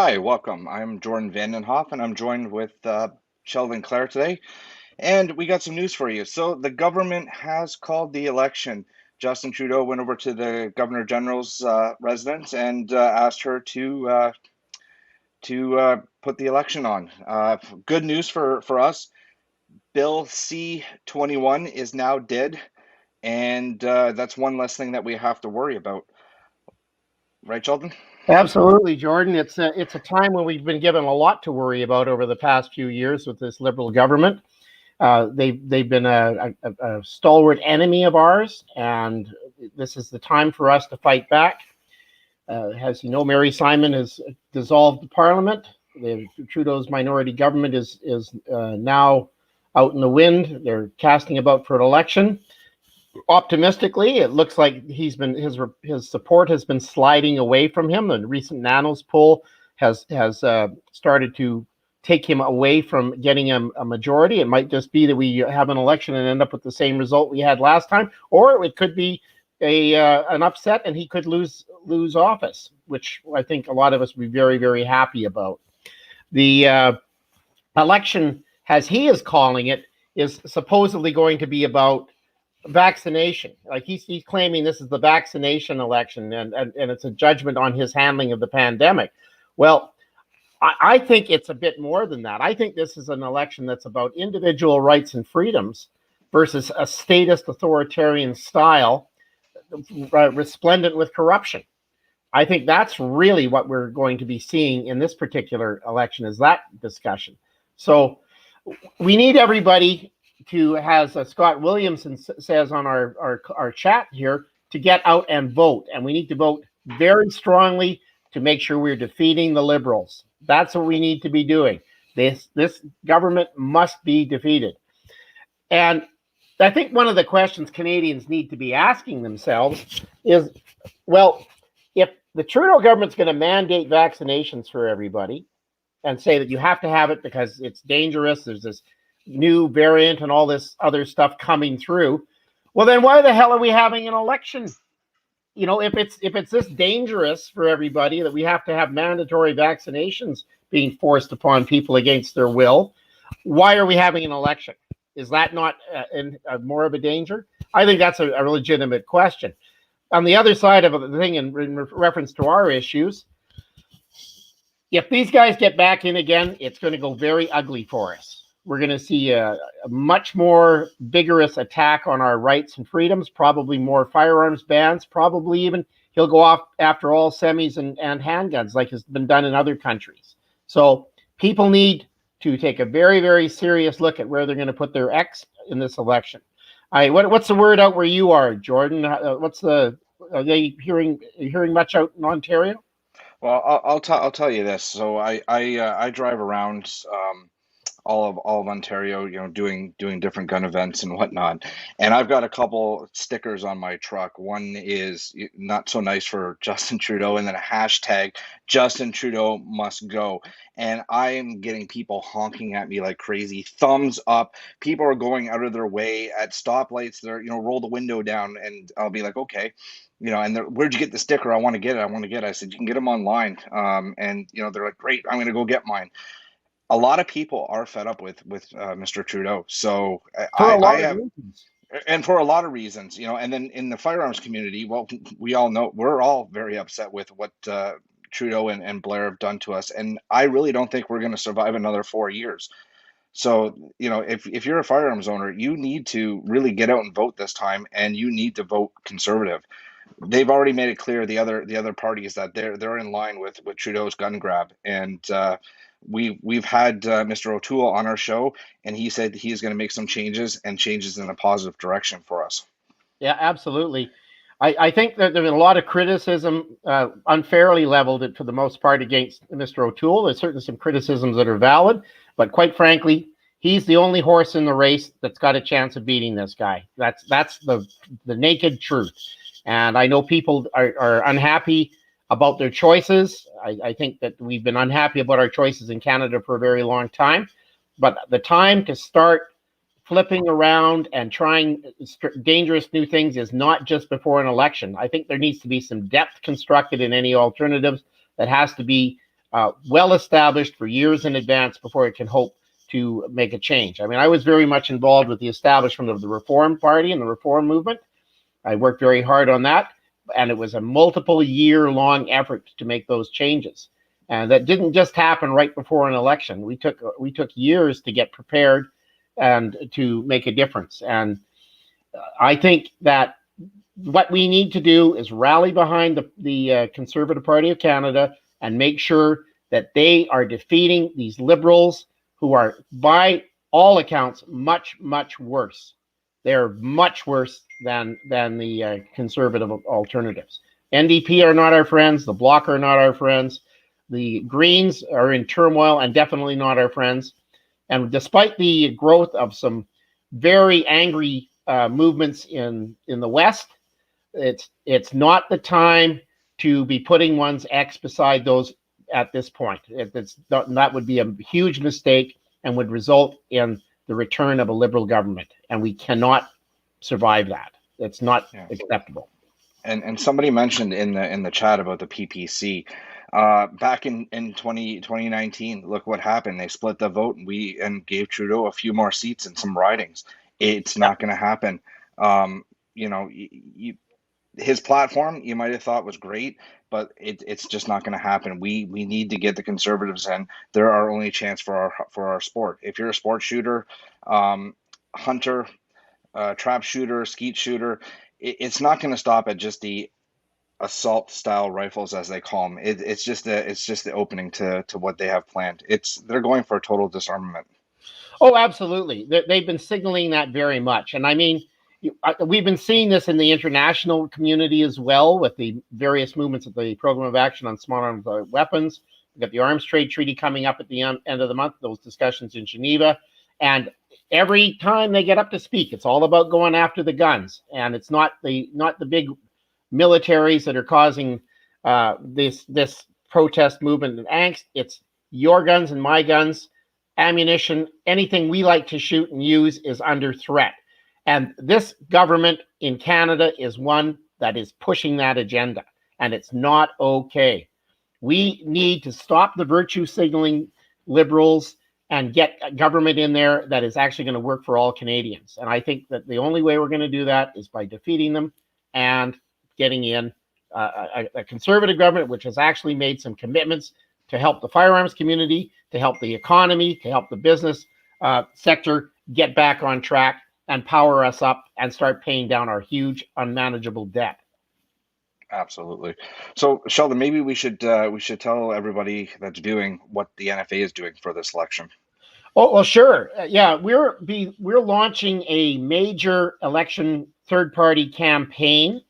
Hi, welcome. I'm Jordan Vandenhoff, and I'm joined with Sheldon Clare today. And we got some news for you. So the government has called the election. Justin Trudeau went over to the Governor General's residence and asked her to put the election on. Good news for us. Bill C-21 is now dead, and that's one less thing that we have to worry about. Right, Sheldon? Absolutely, Jordan. It's a time when we've been given a lot to worry about over the past few years with this Liberal government. They've been a stalwart enemy of ours, and this is the time for us to fight back. As you know, Mary Simon has dissolved the Parliament. Trudeau's minority government is now out in the wind. They're casting about for an election. Optimistically, it looks like his support has been sliding away from him. The recent Nanos poll has started to take him away from getting a majority. It might just be that we have an election and end up with the same result we had last time, or it could be an upset and he could lose office, which I think a lot of us would be very, very happy about. The election, as he is calling it, is supposedly going to be about vaccination. Like he's claiming this is the vaccination election and it's a judgment on his handling of the pandemic. Well, I think it's a bit more than that. I think this is an election that's about individual rights and freedoms versus a statist authoritarian style resplendent with corruption. I think that's really what we're going to be seeing in this particular election, is that discussion. So we need everybody to, as Scott Williamson says on our chat here, to get out and vote. And we need to vote very strongly to make sure we're defeating the Liberals. That's what we need to be doing. This government must be defeated. And I think one of the questions Canadians need to be asking themselves is, well, if the Trudeau government's going to mandate vaccinations for everybody and say that you have to have it because it's dangerous, there's this new variant and all this other stuff coming through, well, then why the hell are we having an election? You know, if it's this dangerous for everybody that we have to have mandatory vaccinations being forced upon people against their will, why are we having an election? Is that not more of a danger? I think that's a legitimate question. On the other side of the thing, in reference to our issues, if these guys get back in again, it's going to go very ugly for us. We're going to see a much more vigorous attack on our rights and freedoms, probably more firearms bans, probably even he'll go off after all semis and handguns like has been done in other countries. So people need to take a very, very serious look at where they're going to put their X in this election. What's the word out where you are, Jordan? Are they hearing much out in Ontario? Well, I'll tell you this. So I drive around all of Ontario, you know, doing different gun events and whatnot. And I've got a couple stickers on my truck. One is not so nice for Justin Trudeau, and then a hashtag Justin Trudeau must go. And I am getting people honking at me like crazy. Thumbs up. People are going out of their way at stoplights. They're, you know, roll the window down, and I'll be like, okay. You know, and where'd you get the sticker? I want to get it. I said, you can get them online. And, you know, they're like, great, I'm going to go get mine. A lot of people are fed up with Mr. Trudeau. So I have, and for a lot of reasons, you know, and then in the firearms community, well, we all know we're all very upset with what Trudeau and Blair have done to us. And I really don't think we're going to survive another 4 years. So, you know, if you're a firearms owner, you need to really get out and vote this time, and you need to vote Conservative. They've already made it clear, the other parties, that they're in line with Trudeau's gun grab. And we've had Mr. O'Toole on our show, and he said he's going to make some changes in a positive direction for us. Yeah, absolutely. I think that there's been a lot of criticism unfairly leveled for the most part against Mr. O'Toole. There's certainly some criticisms that are valid, but quite frankly, he's the only horse in the race that's got a chance of beating this guy. That's the naked truth. And I know people are unhappy about their choices. I think that we've been unhappy about our choices in Canada for a very long time. But the time to start flipping around and trying dangerous new things is not just before an election. I think there needs to be some depth constructed in any alternatives that has to be well established for years in advance before it can hope to make a change. I mean, I was very much involved with the establishment of the Reform Party and the Reform movement. I worked very hard on that, and it was a multiple year long effort to make those changes. And that didn't just happen right before an election. We took years to get prepared and to make a difference. And I think that what we need to do is rally behind the Conservative Party of Canada and make sure that they are defeating these Liberals who are, by all accounts, much, much worse. They're much worse than the Conservative alternatives. NDP are not our friends. The Bloc are not our friends. The Greens are in turmoil and definitely not our friends. And despite the growth of some very angry movements in the West, it's not the time to be putting one's ex beside those at this point. That would be a huge mistake and would result in the return of a Liberal government, and we cannot survive that. It's not acceptable. And somebody mentioned in the chat about the PPC. Back in 2019, look what happened. They split the vote and gave Trudeau a few more seats and some ridings. It's not going to happen. His platform you might have thought was great, but it's just not going to happen. We need to get the Conservatives in. They're our only chance for our sport. If you're a sports shooter, hunter, trap shooter, skeet shooter, it's not going to stop at just the assault style rifles, as they call them. It's just the opening to what they have planned. They're going for a total disarmament. Oh, absolutely. They've been signaling that very much. And I mean, we've been seeing this in the international community as well, with the various movements of the Program of Action on Small Arms Weapons. We've got the Arms Trade Treaty coming up at the end of the month, those discussions in Geneva. And every time they get up to speak, it's all about going after the guns. And it's not the big militaries that are causing this protest movement and angst. It's your guns and my guns, ammunition, anything we like to shoot and use is under threat. And this government in Canada is one that is pushing that agenda, and it's not okay. We need to stop the virtue signaling Liberals and get a government in there that is actually going to work for all Canadians. And I think that the only way we're going to do that is by defeating them and getting in a Conservative government which has actually made some commitments to help the firearms community, to help the economy, to help the business sector get back on track and power us up and start paying down our huge unmanageable debt. Absolutely. So, Sheldon, maybe we should tell everybody that's viewing what the NFA is doing for this election. Oh, well, sure. Yeah, we're launching a major election third-party campaign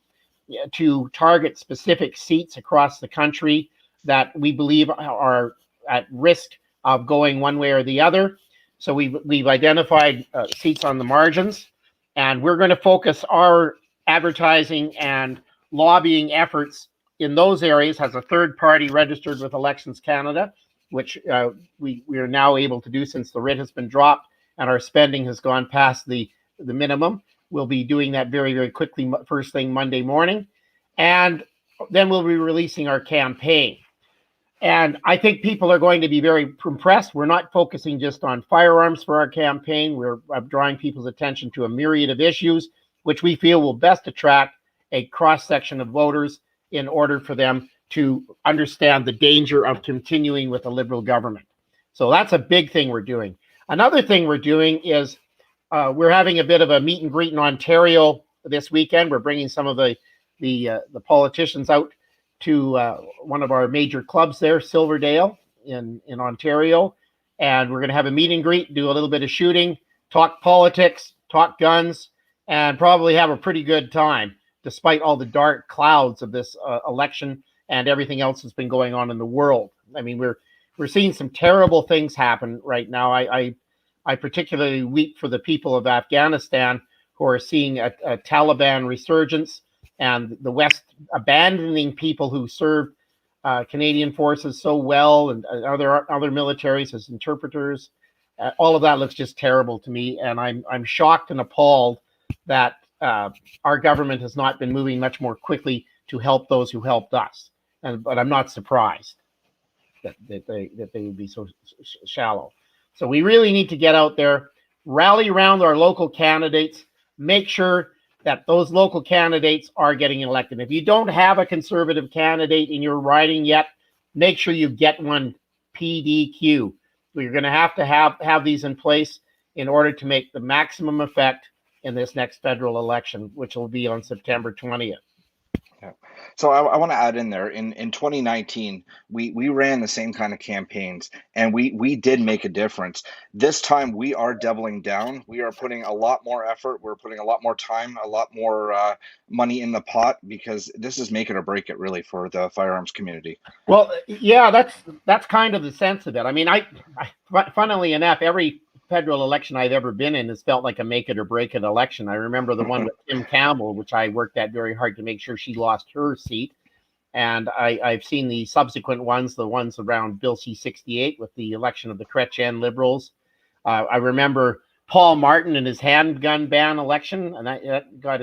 to target specific seats across the country that we believe are at risk of going one way or the other. So we've identified seats on the margins, and we're going to focus our advertising and lobbying efforts in those areas as a third party registered with Elections Canada, which we are now able to do since the writ has been dropped and our spending has gone past the minimum. We'll be doing that very, very quickly, first thing Monday morning. And then we'll be releasing our campaign. And I think people are going to be very impressed. We're not focusing just on firearms for our campaign. We're drawing people's attention to a myriad of issues, which we feel will best attract a cross-section of voters in order for them to understand the danger of continuing with a Liberal government. So that's a big thing we're doing. Another thing we're doing is we're having a bit of a meet and greet in Ontario this weekend. We're bringing some of the politicians out to one of our major clubs there, Silverdale in Ontario. And we're going to have a meet and greet, do a little bit of shooting, talk politics, talk guns, and probably have a pretty good time, despite all the dark clouds of this election and everything else that's been going on in the world. I mean, we're seeing some terrible things happen right now. I particularly weep for the people of Afghanistan who are seeing a Taliban resurgence, and the West abandoning people who served Canadian forces so well and other militaries as interpreters. All of that looks just terrible to me, and I'm shocked and appalled that our government has not been moving much more quickly to help those who helped us. But I'm not surprised. that they would be so shallow. So we really need to get out there, rally around our local candidates, make sure that those local candidates are getting elected. If you don't have a conservative candidate in your riding yet, make sure you get one PDQ. You're going to have these in place in order to make the maximum effect in this next federal election, which will be on September 20th. Yeah. So I want to add in there in 2019 we ran the same kind of campaigns and we did make a difference. This time we are doubling down. We are putting a lot more effort. We're putting a lot more time, a lot more money in the pot because this is make it or break it really for the firearms community. Well, yeah, that's kind of the sense of it. I mean, funnily enough, every federal election I've ever been in has felt like a make it or break it election. I remember the one with Tim Campbell, which I worked at very hard to make sure she lost her seat. And I've seen the subsequent ones, the ones around Bill C-68 with the election of the Chrétien Liberals. I remember Paul Martin and his handgun ban election, and that got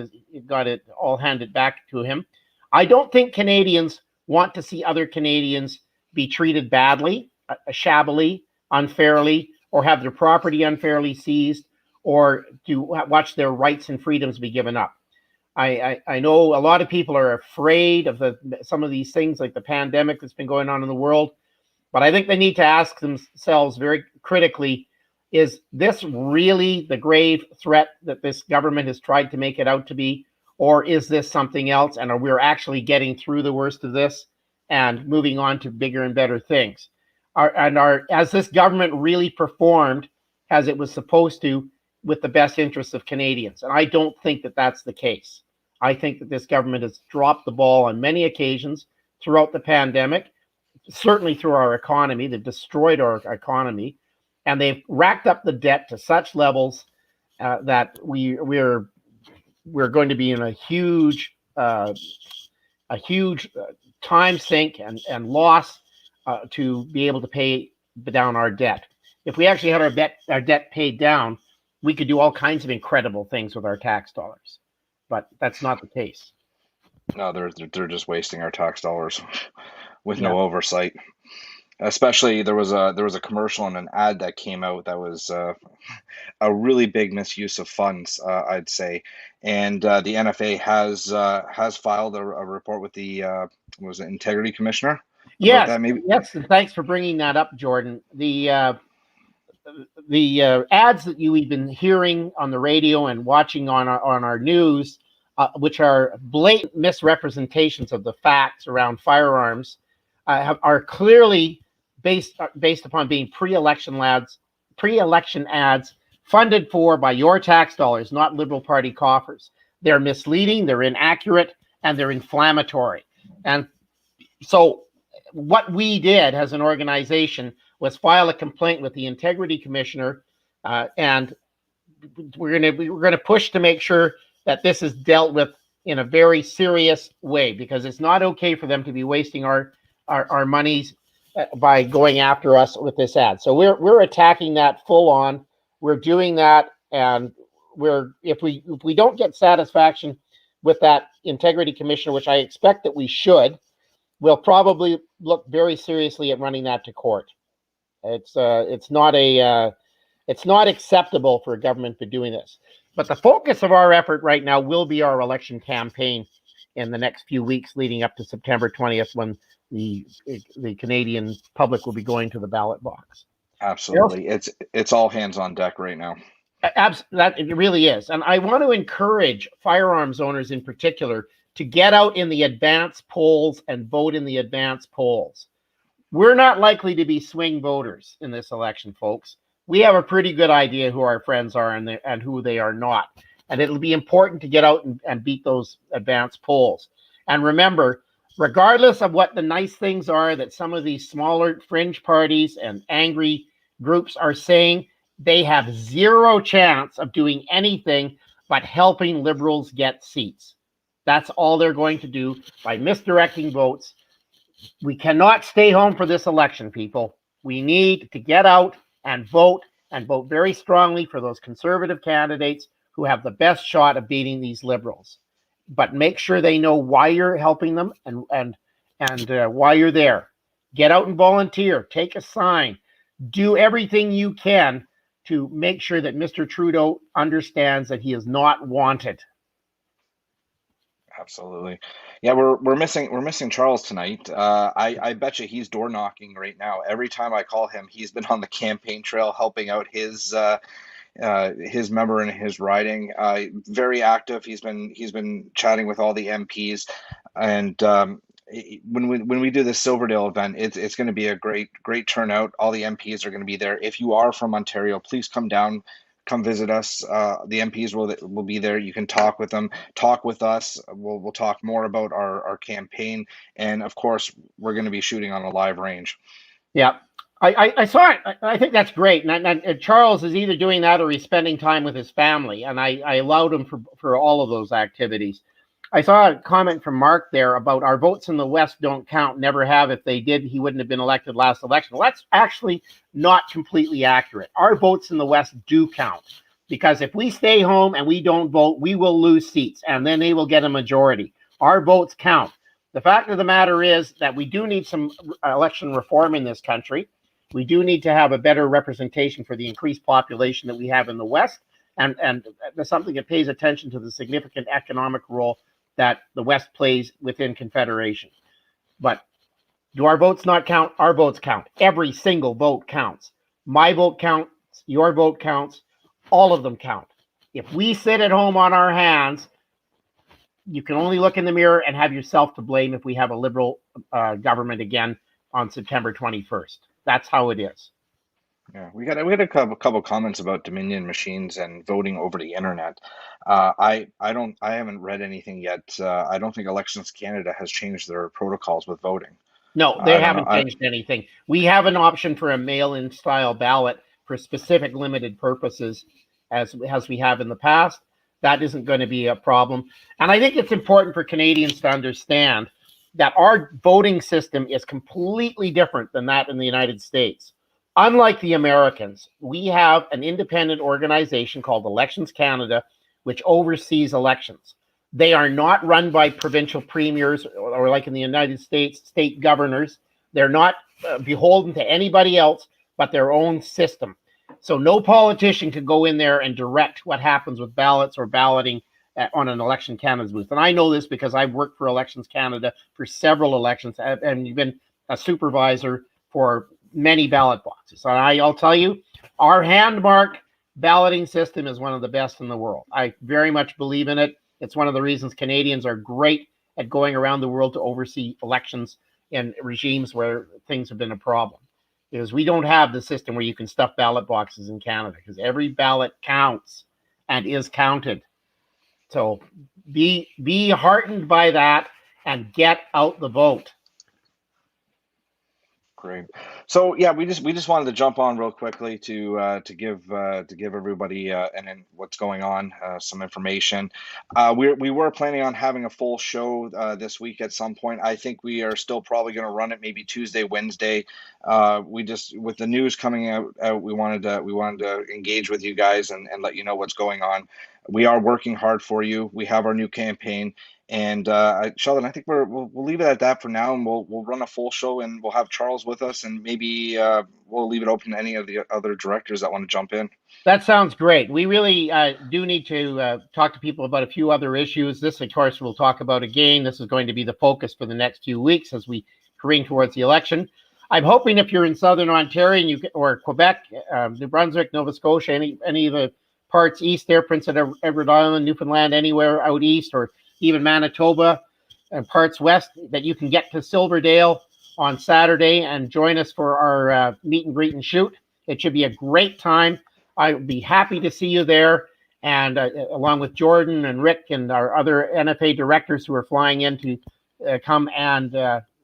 it all handed back to him. I don't think Canadians want to see other Canadians be treated badly, shabbily, unfairly, or have their property unfairly seized, or to watch their rights and freedoms be given up. I know a lot of people are afraid of some of these things, like the pandemic that's been going on in the world, but I think they need to ask themselves very critically, is this really the grave threat that this government has tried to make it out to be, or is this something else, and are we actually getting through the worst of this and moving on to bigger and better things? Has this government really performed as it was supposed to with the best interests of Canadians? And I don't think that that's the case. I think that this government has dropped the ball on many occasions throughout the pandemic, certainly through our economy. They've destroyed our economy, and they've racked up the debt to such levels that we're going to be in a huge time sink and loss to be able to pay down our debt. If we actually had our debt paid down, we could do all kinds of incredible things with our tax dollars, but that's not the case. No, they're just wasting our tax dollars with no oversight. Especially there was a commercial and an ad that came out that was a really big misuse of funds, I'd say. And the NFA has filed a report with the was it Integrity Commissioner? Yes, that maybe. Yes, and thanks for bringing that up, Jordan. The ads that you've been hearing on the radio and watching on our news, which are blatant misrepresentations of the facts around firearms, are clearly based upon being pre-election ads funded for by your tax dollars, not Liberal Party coffers. They're misleading, they're inaccurate, and they're inflammatory. And so what we did as an organization was file a complaint with the Integrity Commissioner, and we're going to push to make sure that this is dealt with in a very serious way, because it's not okay for them to be wasting our monies by going after us with this ad. So we're attacking that full on. We're doing that, and if we don't get satisfaction with that Integrity Commissioner, which I expect that we should, we'll probably look very seriously at running that to court. It's not acceptable for a government to be doing this. But the focus of our effort right now will be our election campaign in the next few weeks leading up to September 20th, when the Canadian public will be going to the ballot box. Absolutely. It's all hands on deck right now. That it really is. And I want to encourage firearms owners in particular to get out in the advance polls and vote in the advance polls. We're not likely to be swing voters in this election, folks. We have a pretty good idea who our friends are and who they are not. And it'll be important to get out and beat those advance polls. And remember, regardless of what the nice things are that some of these smaller fringe parties and angry groups are saying, they have zero chance of doing anything but helping Liberals get seats. That's all they're going to do by misdirecting votes. We cannot stay home for this election, people. We need to get out and vote very strongly for those conservative candidates who have the best shot of beating these Liberals. But make sure they know why you're helping them and why you're there. Get out and volunteer. Take a sign. Do everything you can to make sure that Mr. Trudeau understands that he is not wanted. Absolutely. Yeah, we're missing Charles tonight. I bet you he's door knocking right now. Every time I call him, he's been on the campaign trail helping out his member in his riding. Very active. He's been chatting with all the MPs, and when we do this Silverdale event, it's going to be a great turnout. All the MPs are going to be there. If you are from Ontario, please come down. Come visit us. The MPs will be there. You can talk with them, talk with us. We'll talk more about our campaign, and of course, we're going to be shooting on a live range. Yeah, I saw it. I think that's great. And Charles is either doing that or he's spending time with his family, and I allowed him for all of those activities. I saw a comment from Mark there about our votes in the West don't count, never have. If they did, he wouldn't have been elected last election. Well, that's actually not completely accurate. Our votes in the West do count, because if we stay home and we don't vote, we will lose seats, and then they will get a majority. Our votes count. The fact of the matter is that we do need some election reform in this country. We do need to have a better representation for the increased population that we have in the West, and there's something that pays attention to the significant economic role that the West plays within Confederation. But do our votes not count? Our votes count. Every single vote counts. My vote counts. Your vote counts. All of them count. If we sit at home on our hands, you can only look in the mirror and have yourself to blame if we have a Liberal government again on September 21st. That's how it is. Yeah, we had a couple comments about Dominion machines and voting over the internet. I haven't read anything yet. I don't think Elections Canada has changed their protocols with voting. No, they haven't changed anything. We have an option for a mail-in style ballot for specific limited purposes, as we have in the past. That isn't going to be a problem. And I think it's important for Canadians to understand that our voting system is completely different than that in the United States. Unlike the Americans, we have an independent organization called Elections Canada, which oversees elections. They are not run by provincial premiers or like in the United States, state governors. They're not beholden to anybody else but their own system. So no politician can go in there and direct what happens with ballots or balloting on an Election Canada's booth. And I know this because I've worked for Elections Canada for several elections and been a supervisor for many ballot boxes. And I'll tell you, our hand-marked balloting system is one of the best in the world. I very much believe in it. It's one of the reasons Canadians are great at going around the world to oversee elections in regimes where things have been a problem. Because we don't have the system where you can stuff ballot boxes in Canada, because every ballot counts and is counted. So be heartened by that and get out the vote. Great. So yeah, we just wanted to jump on real quickly to give everybody and what's going on some information. We were planning on having a full show this week at some point. I think we are still probably going to run it maybe Tuesday, Wednesday. We just, with the news coming out, we wanted to engage with you guys and let you know what's going on. We are working hard for you. We have our new campaign. And Sheldon, I think we'll leave it at that for now, and we'll run a full show, and we'll have Charles with us, and maybe we'll leave it open to any of the other directors that want to jump in. That sounds great. We really do need to talk to people about a few other issues. This, of course, we'll talk about again. This is going to be the focus for the next few weeks as we careen towards the election. I'm hoping if you're in Southern Ontario or Quebec, New Brunswick, Nova Scotia, any of the parts east there, Prince Edward Island, Newfoundland, anywhere out east, or even Manitoba and parts west, that you can get to Silverdale on Saturday and join us for our meet and greet and shoot. It should be a great time. I would be happy to see you there, and along with Jordan and Rick and our other NFA directors who are flying in to come and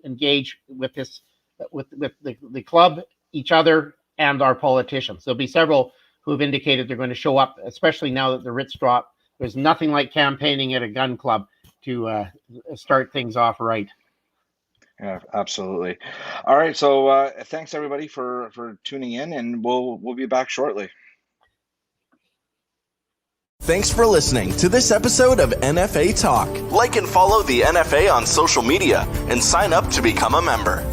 engage with the club, each other, and our politicians. There'll be several who have indicated they're going to show up, especially now that the writs drop. There's nothing like campaigning at a gun club to start things off right. Yeah, absolutely. All right. So thanks everybody for tuning in, and we'll be back shortly. Thanks for listening to this episode of NFA Talk. Like and follow the NFA on social media and sign up to become a member.